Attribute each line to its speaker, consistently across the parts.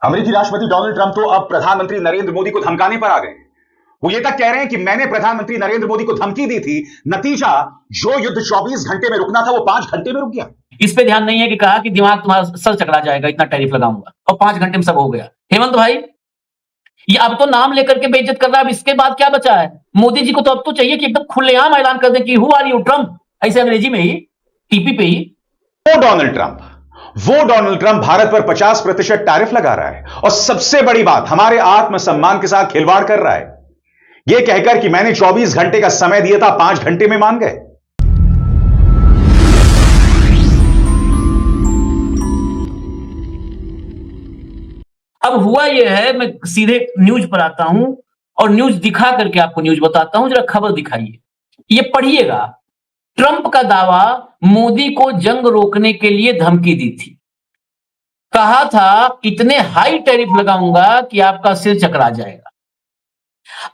Speaker 1: अमेरिकी राष्ट्रपति Donald Trump तो अब प्रधानमंत्री नरेंद्र मोदी को धमकाने पर आ गए। वो ये तक कह रहे हैं कि मैंने प्रधानमंत्री नरेंद्र मोदी को धमकी दी थी, नतीजा जो युद्ध 24 घंटे में रुकना था वो 5 घंटे में रुक गया।
Speaker 2: इस पे ध्यान नहीं है कि कहा कि दिमाग तुम्हारा सर चकरा जाएगा, इतना टैरिफ लगाऊंगा, और 5 घंटे में सब हो गया। हेमंत भाई, ये अब तो नाम लेकर के बेइज्जत कर रहा है, अब इसके बाद क्या बचा है? मोदी जी को तो अब तो चाहिए कि एकदम खुलेआम ऐलान कर दें कि हु आर यू ट्रम्प, ऐसे अंग्रेजी में ही, टीपी पे ही।
Speaker 1: वो डोनाल्ड ट्रंप भारत पर 50% टैरिफ लगा रहा है और सबसे बड़ी बात, हमारे आत्मसम्मान के साथ खिलवाड़ कर रहा है, यह कहकर कि मैंने 24 घंटे का समय दिया था, 5 घंटे में मान गए।
Speaker 2: अब हुआ यह है, मैं सीधे न्यूज पर आता हूं और न्यूज दिखा करके आपको न्यूज बताता हूं। जरा खबर दिखाइए, ये पढ़िएगा। ट्रंप का दावा, मोदी को जंग रोकने के लिए धमकी दी थी, कहा था इतने हाई टैरिफ लगाऊंगा कि आपका सिर चकरा जाएगा।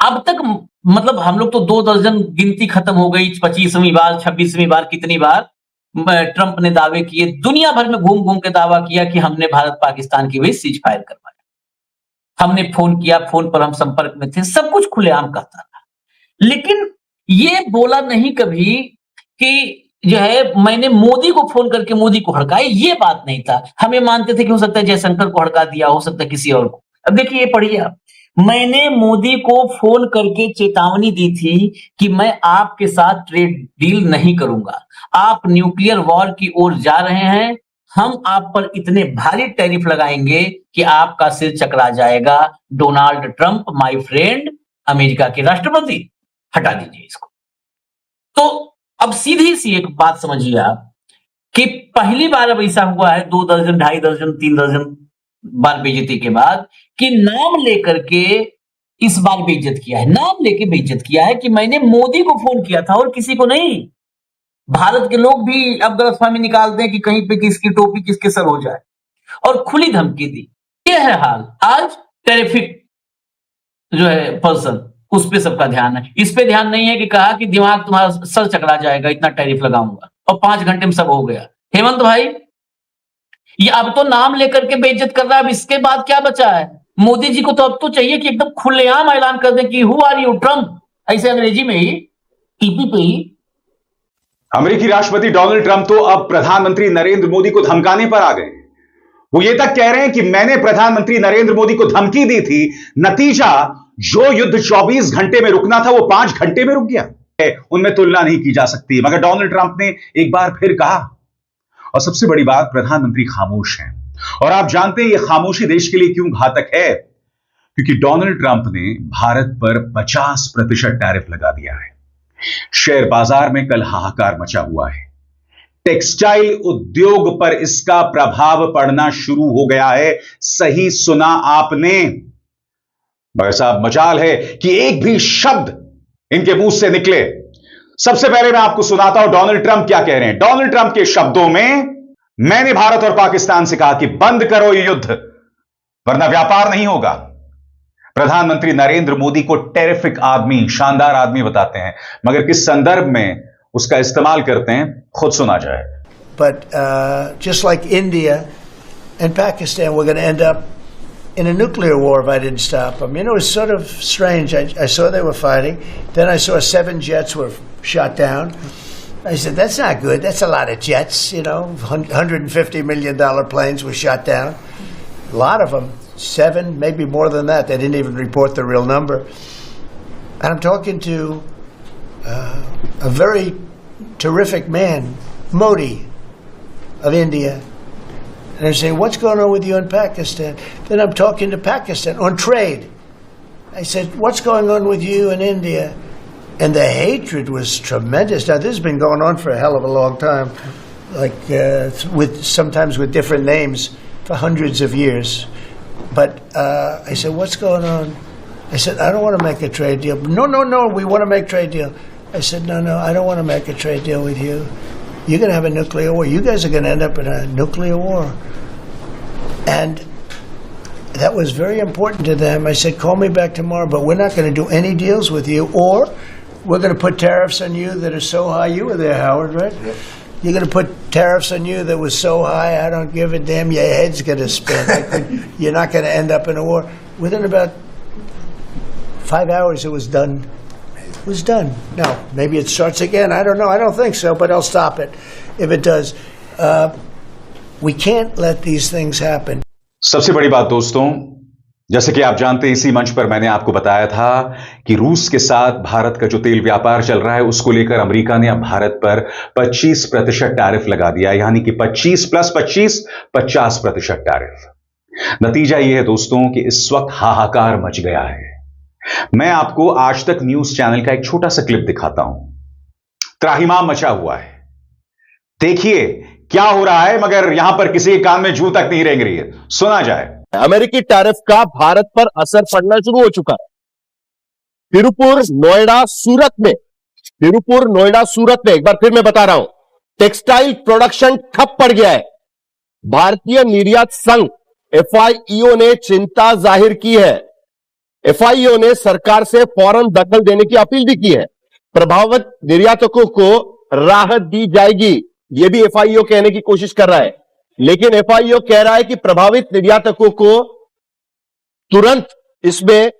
Speaker 2: अब तक मतलब हम लोग तो 2 दर्जन गिनती खत्म हो गई, 25वीं बार 26वीं बार कितनी बार ट्रंप ने दावे किए, दुनिया भर में घूम घूम के दावा किया कि हमने भारत पाकिस्तान की वही सीज फायर करवाया, हमने फोन किया, फोन पर हम संपर्क में थे, सब कुछ खुलेआम कहता था। लेकिन ये बोला नहीं कभी कि जो है मैंने मोदी को फोन करके मोदी को हड़काया, ये बात नहीं था। हमें मानते थे कि हो सकता है जयशंकर को हड़का दिया, हो सकता है किसी और को। अब देखिए, ये पढ़िए आप। मैंने मोदी को फोन करके चेतावनी दी थी कि मैं आपके साथ ट्रेड डील नहीं करूंगा, आप न्यूक्लियर वॉर की ओर जा रहे हैं, हम आप पर इतने भारी टैरिफ लगाएंगे कि आपका सिर चकरा जाएगा। Donald Trump, my friend, America के राष्ट्रपति, हटा दीजिए इसको। तो अब सीधी सी एक बात समझिए आप कि पहली बार अब ऐसा हुआ है 2 दर्जन, 2.5 दर्जन, 3 दर्जन बार बेइज्जती के बाद कि नाम लेकर के इस बार बेइज्जत किया है, नाम लेके बेइज्जत किया है कि मैंने मोदी को फोन किया था और किसी को नहीं। भारत के लोग भी अब गलतफहमी निकालते हैं कि कहीं पे किसकी टोपी किसके सर हो जाए, और खुली धमकी दी। यह है हाल। आज टेरिफिक जो है पर्सन, उस पे सबका ध्यान है, इस पे ध्यान नहीं है कि कहा कि दिमाग तुम्हारा सर चकरा जाएगा, इतना टैरिफ लगाऊंगा, और 5 घंटे में सब हो गया। हेमंत भाई, ये अब तो नाम लेकर के बेइज्जत कर रहा है, अब इसके बाद क्या बचा है? मोदी जी को तो अब तो चाहिए कि एकदम खुलेआम ऐलान कर दें कि हु आर यू ट्रम्प, ऐसे अंग्रेजी में ही, टीपी पे ही।
Speaker 1: अमेरिकी राष्ट्रपति डोनाल्ड ट्रंप तो अब प्रधानमंत्री नरेंद्र मोदी को धमकाने पर आ गए। वो ये तक कह रहे हैं कि मैंने प्रधानमंत्री नरेंद्र मोदी को धमकी दी थी, नतीजा जो युद्ध 24 घंटे में रुकना था वो 5 घंटे में रुक गया। उनमें तुलना नहीं की जा सकती, मगर डोनाल्ड ट्रंप ने एक बार फिर कहा। और सबसे बड़ी बात, प्रधानमंत्री खामोश हैं, और आप जानते हैं यह खामोशी देश के लिए क्यों घातक है, क्योंकि डोनाल्ड ट्रंप ने भारत पर 50% टैरिफ लगा दिया है। शेयर बाजार में कल हाहाकार मचा हुआ है। टेक्सटाइल उद्योग पर इसका प्रभाव पड़ना शुरू हो गया है। सही सुना आपने। मगर साहब, मजाल है कि एक भी शब्द इनके मुंह से निकले। सबसे पहले मैं आपको सुनाता हूं डोनाल्ड ट्रंप क्या कह रहे हैं। डोनाल्ड ट्रंप के शब्दों में, मैंने भारत और पाकिस्तान से कहा कि बंद करो ये युद्ध, वरना व्यापार नहीं होगा। प्रधानमंत्री नरेंद्र मोदी को टेरिफिक आदमी, शानदार आदमी बताते हैं, मगर किस संदर्भ में उसका इस्तेमाल करते हैं, खुद सुना जाए।
Speaker 3: But just like India and Pakistan, we're going to end up in a nuclear war if I didn't stop them. You know, it's sort of strange. I saw they were fighting. Then I saw 7 jets were shot down. I said, that's not good. That's a lot of jets, you know. $150 million planes were shot down. A lot of them. 7, maybe more than that. They didn't even report the real number. And I'm talking to a very terrific man, Modi of India. And I say, what's going on with you in Pakistan? Then I'm talking to Pakistan on trade. I said, what's going on with you in India? And the hatred was tremendous. Now, this has been going on for a hell of a long time, like sometimes with different names for hundreds of years. But I said, what's going on? I said, I don't want to make a trade deal. No, we want to make trade deal. I said, no, I don't want to make a trade deal with you. You're going to have a nuclear war. You guys are going to end up in a nuclear war. And that was very important to them. I said, call me back tomorrow, but we're not going to do any deals with you, or we're going to put tariffs on you that are so high. You were there, Howard, right? Yep. you're going to put tariffs on you that was so high, I don't give a damn. Your head's going to spin. You're not going to end up in a war. Within about 5 hours, it was done. It was done. Now, maybe it starts again. I don't know. I don't think so, but I'll stop it if it does. We can't let these things happen.
Speaker 1: सबसे बड़ी बात दोस्तों, जैसे कि आप जानते हैं, इसी मंच पर मैंने आपको बताया था कि रूस के साथ भारत का जो तेल व्यापार चल रहा है उसको लेकर अमेरिका ने अब भारत पर 25% टैरिफ लगा दिया, यानी कि 25 + 25 50% टैरिफ। नतीजा यह है दोस्तों कि इस वक्त हाहाकार मच गया है। मैं आपको आज तक न्यूज चैनल का एक छोटा सा क्लिप दिखाता हूं। त्राहिमाम मचा हुआ है, देखिए क्या हो रहा है, मगर यहां पर किसी के कान में जूं तक नहीं रेंग रही है। सुना जाए।
Speaker 4: अमेरिकी टैरिफ का भारत पर असर पड़ना शुरू हो चुका है। तिरुपुर, नोएडा, सूरत में एक बार फिर मैं बता रहा हूं, टेक्सटाइल प्रोडक्शन ठप पड़ गया है। भारतीय निर्यात संघ FIEO ने चिंता जाहिर की है। FIEO ने सरकार से फौरन दखल देने की अपील भी की है। प्रभावित निर्यातकों को राहत दी जाएगी, यह भी FIEO कहने की कोशिश कर रहा है, लेकिन FIEO कह रहा है कि प्रभावित निर्यातकों को तुरंत इसमें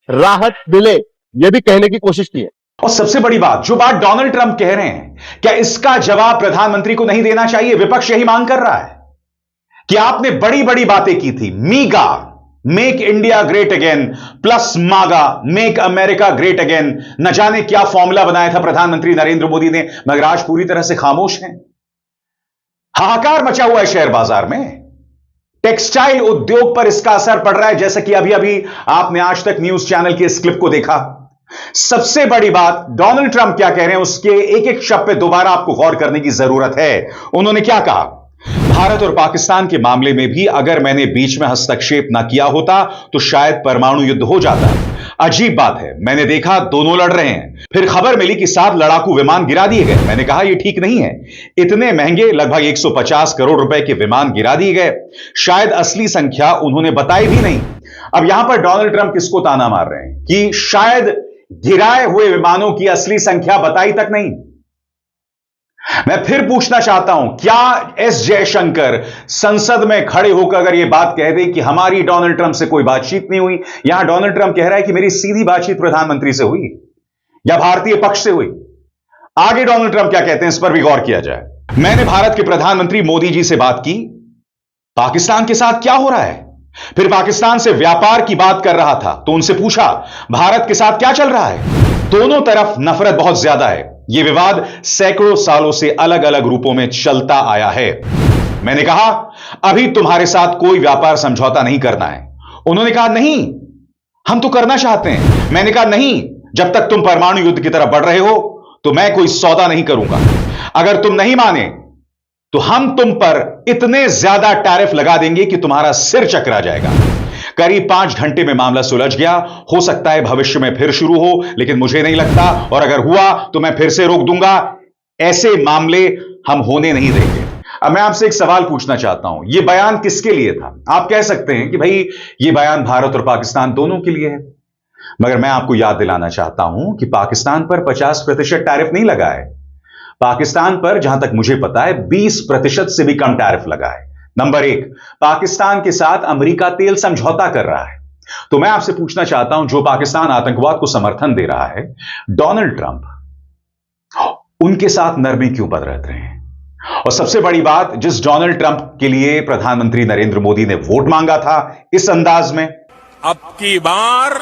Speaker 4: राहत मिले, यह भी कहने की कोशिश की है।
Speaker 1: और सबसे बड़ी बात, जो बात डोनाल्ड ट्रंप कह रहे हैं, क्या इसका जवाब प्रधानमंत्री को नहीं देना चाहिए? विपक्ष यही मांग कर रहा है कि आपने बड़ी बड़ी बातें की थी, MIGA make India great again plus MAGA make America great again, न जाने क्या फॉर्मूला बनाया था प्रधानमंत्री नरेंद्र मोदी ने, मगर आज पूरी तरह से खामोश हैं। हाहाकार मचा हुआ है शेयर बाजार में। टेक्सटाइल उद्योग पर इसका असर पड़ रहा है, जैसा कि अभी अभी आपने आज तक न्यूज चैनल के इस क्लिप को देखा। सबसे बड़ी बात, डोनाल्ड ट्रंप क्या कह रहे हैं उसके एक एक शब्द पे दोबारा आपको गौर करने की जरूरत है। उन्होंने क्या कहा? भारत और पाकिस्तान के मामले में भी अगर मैंने बीच में हस्तक्षेप ना किया होता तो शायद परमाणु युद्ध हो जाता। अजीब बात है, मैंने देखा दोनों लड़ रहे हैं, फिर खबर मिली कि 7 लड़ाकू विमान गिरा दिए गए। मैंने कहा यह ठीक नहीं है, इतने महंगे लगभग 150 करोड़ रुपए के विमान गिरा दिए गए, शायद असली संख्या उन्होंने बताई भी नहीं। अब यहां पर डोनाल्ड ट्रंप किसको ताना मार रहे हैं कि शायद गिराए हुए विमानों की असली संख्या बताई तक नहीं। मैं फिर पूछना चाहता हूं, क्या एस जयशंकर संसद में खड़े होकर अगर यह बात कह दें कि हमारी डोनाल्ड ट्रंप से कोई बातचीत नहीं हुई, यहां डोनाल्ड ट्रंप कह रहा है कि मेरी सीधी बातचीत प्रधानमंत्री से हुई या भारतीय पक्ष से हुई। आगे डोनाल्ड ट्रंप क्या कहते हैं, इस पर भी गौर किया जाए। मैंने भारत के प्रधानमंत्री मोदी जी से बात की, पाकिस्तान के साथ क्या हो रहा है, फिर पाकिस्तान से व्यापार की बात कर रहा था तो उनसे पूछा भारत के साथ क्या चल रहा है। दोनों तरफ नफरत बहुत ज्यादा है, यह विवाद सैकड़ों सालों से अलग अलग रूपों में चलता आया है। मैंने कहा अभी तुम्हारे साथ कोई व्यापार समझौता नहीं करना है। उन्होंने कहा नहीं, हम तो करना चाहते हैं। मैंने कहा नहीं, जब तक तुम परमाणु युद्ध की तरफ बढ़ रहे हो तो मैं कोई सौदा नहीं करूंगा। अगर तुम नहीं माने तो हम तुम पर इतने ज्यादा टैरिफ लगा देंगे कि तुम्हारा सिर चकरा जाएगा। करीब 5 घंटे में मामला सुलझ गया। हो सकता है भविष्य में फिर शुरू हो, लेकिन मुझे नहीं लगता, और अगर हुआ तो मैं फिर से रोक दूंगा। ऐसे मामले हम होने नहीं देंगे। अब मैं आपसे एक सवाल पूछना चाहता हूं, यह बयान किसके लिए था? आप कह सकते हैं कि भाई यह बयान भारत और पाकिस्तान दोनों के लिए है, मगर मैं आपको याद दिलाना चाहता हूं कि पाकिस्तान पर 50% टैरिफ नहीं लगा है। पाकिस्तान पर जहां तक मुझे पता है 20% से भी कम टैरिफ लगा है। नंबर 1, पाकिस्तान के साथ अमेरिका तेल समझौता कर रहा है। तो मैं आपसे पूछना चाहता हूं, जो पाकिस्तान आतंकवाद को समर्थन दे रहा है, डोनाल्ड ट्रंप उनके साथ नरमी क्यों बरत रहे हैं? और सबसे बड़ी बात, जिस डोनाल्ड ट्रंप के लिए प्रधानमंत्री नरेंद्र मोदी ने वोट मांगा था इस अंदाज में,
Speaker 5: अब की बार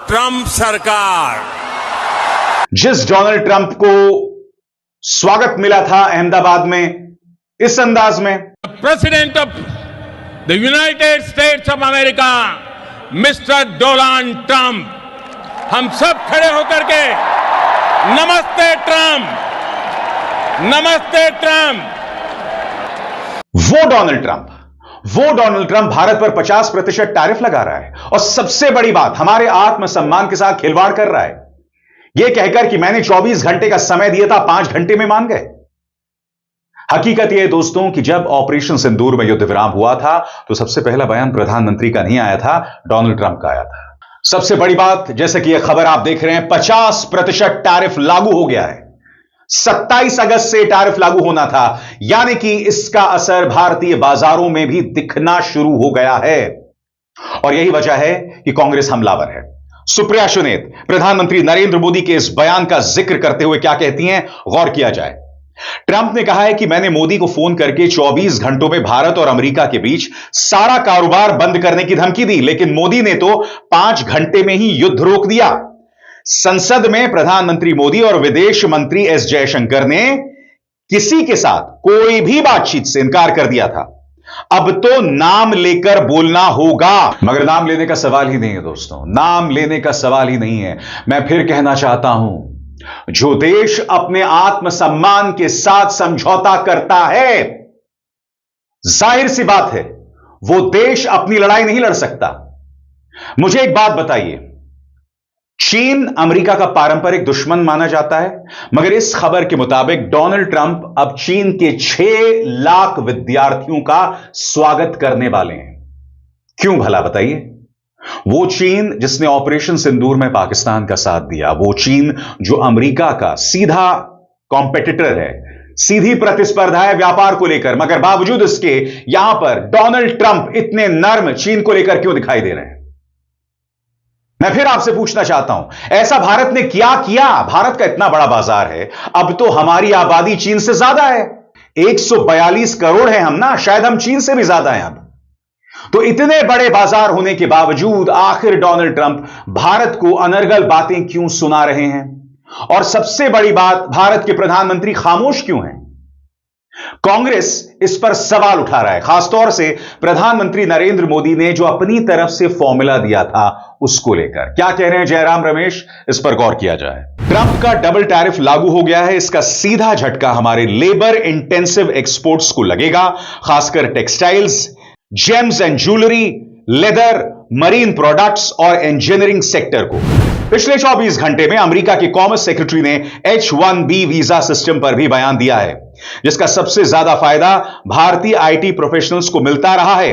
Speaker 5: ट्रंप सरकार,
Speaker 1: जिस डोनाल्ड ट्रंप को स्वागत मिला था अहमदाबाद में इस अंदाज में,
Speaker 5: president of the United states of America mister Donald Trump, हम सब खड़े होकर के नमस्ते ट्रंप, नमस्ते ट्रंप।
Speaker 1: वो डोनाल्ड ट्रंप भारत पर 50% टैरिफ लगा रहा है, और सबसे बड़ी बात, हमारे आत्मसम्मान के साथ खिलवाड़ कर रहा है, यह कहकर कि मैंने 24 घंटे का समय दिया था, 5 घंटे में मान गए। हकीकत यह है दोस्तों कि जब ऑपरेशन सिंदूर में युद्ध विराम हुआ था तो सबसे पहला बयान प्रधानमंत्री का नहीं आया था, डोनाल्ड ट्रंप का आया था। सबसे बड़ी बात, जैसे कि यह खबर आप देख रहे हैं, 50% टैरिफ लागू हो गया है। 27 अगस्त से टैरिफ लागू होना था, यानी कि इसका असर भारतीय बाजारों में भी दिखना शुरू हो गया है। और यही वजह है कि कांग्रेस हमलावर है। सुप्रिया सुनेत प्रधानमंत्री नरेंद्र मोदी के इस बयान का जिक्र करते हुए क्या कहती हैं, गौर किया जाए। ट्रंप ने कहा है कि मैंने मोदी को फोन करके 24 घंटों में भारत और अमेरिका के बीच सारा कारोबार बंद करने की धमकी दी, लेकिन मोदी ने तो 5 घंटे में ही युद्ध रोक दिया। संसद में प्रधानमंत्री मोदी और विदेश मंत्री एस जयशंकर ने किसी के साथ कोई भी बातचीत से इनकार कर दिया था। अब तो नाम लेकर बोलना होगा, मगर नाम लेने का सवाल ही नहीं है दोस्तों, नाम लेने का सवाल ही नहीं है। मैं फिर कहना चाहता हूं, जो देश अपने आत्मसम्मान के साथ समझौता करता है, जाहिर सी बात है वो देश अपनी लड़ाई नहीं लड़ सकता। मुझे एक बात बताइए, चीन अमेरिका का पारंपरिक दुश्मन माना जाता है, मगर इस खबर के मुताबिक डोनाल्ड ट्रंप अब चीन के 6 लाख विद्यार्थियों का स्वागत करने वाले हैं। क्यों भला बताइए? वो चीन जिसने ऑपरेशन सिंदूर में पाकिस्तान का साथ दिया, वो चीन जो अमेरिका का सीधा कॉम्पिटिटर है, सीधी प्रतिस्पर्धा है व्यापार को लेकर, मगर बावजूद इसके यहां पर डोनाल्ड ट्रंप इतने नर्म चीन को लेकर क्यों दिखाई दे रहे हैं? मैं फिर आपसे पूछना चाहता हूं, ऐसा भारत ने क्या किया? भारत का इतना बड़ा बाजार है, अब तो हमारी आबादी चीन से ज्यादा है, 142 करोड़ है हम ना, शायद हम चीन से भी ज्यादा हैं अब। तो इतने बड़े बाजार होने के बावजूद आखिर डोनाल्ड ट्रंप भारत को अनर्गल बातें क्यों सुना रहे हैं? और सबसे बड़ी बात, भारत के प्रधानमंत्री खामोश क्यों हैं? कांग्रेस इस पर सवाल उठा रहा है, खासतौर से प्रधानमंत्री नरेंद्र मोदी ने जो अपनी तरफ से फॉर्मूला दिया था उसको लेकर। क्या कह रहे हैं जयराम रमेश, इस पर गौर किया जाए। ट्रंप का डबल टैरिफ लागू हो गया है, इसका सीधा झटका हमारे लेबर इंटेंसिव एक्सपोर्ट्स को लगेगा, खासकर textiles, James and jewellery, leather, marine products और इंजीनियरिंग सेक्टर को। पिछले 24 घंटे में अमेरिका के कॉमर्स सेक्रेटरी ने H-1B वीजा सिस्टम पर भी बयान दिया है, जिसका सबसे ज्यादा फायदा भारतीय आईटी प्रोफेशनल्स को मिलता रहा है।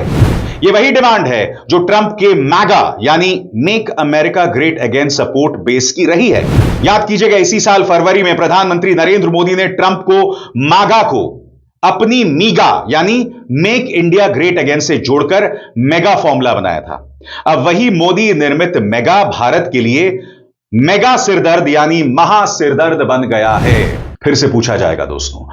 Speaker 1: यह वही डिमांड है जो ट्रंप के मैगा यानी make America great again support base की रही है। याद कीजिएगा, इसी साल फरवरी में प्रधानमंत्री नरेंद्र मोदी ने ट्रंप को मागा को अपनी मीगा यानी मेक इंडिया ग्रेट अगेन से जोड़कर मेगा फॉर्मूला बनाया था। अब वही मोदी निर्मित मेगा भारत के लिए मेगा सिरदर्द यानी महा सिरदर्द बन गया है। फिर से पूछा जाएगा दोस्तों,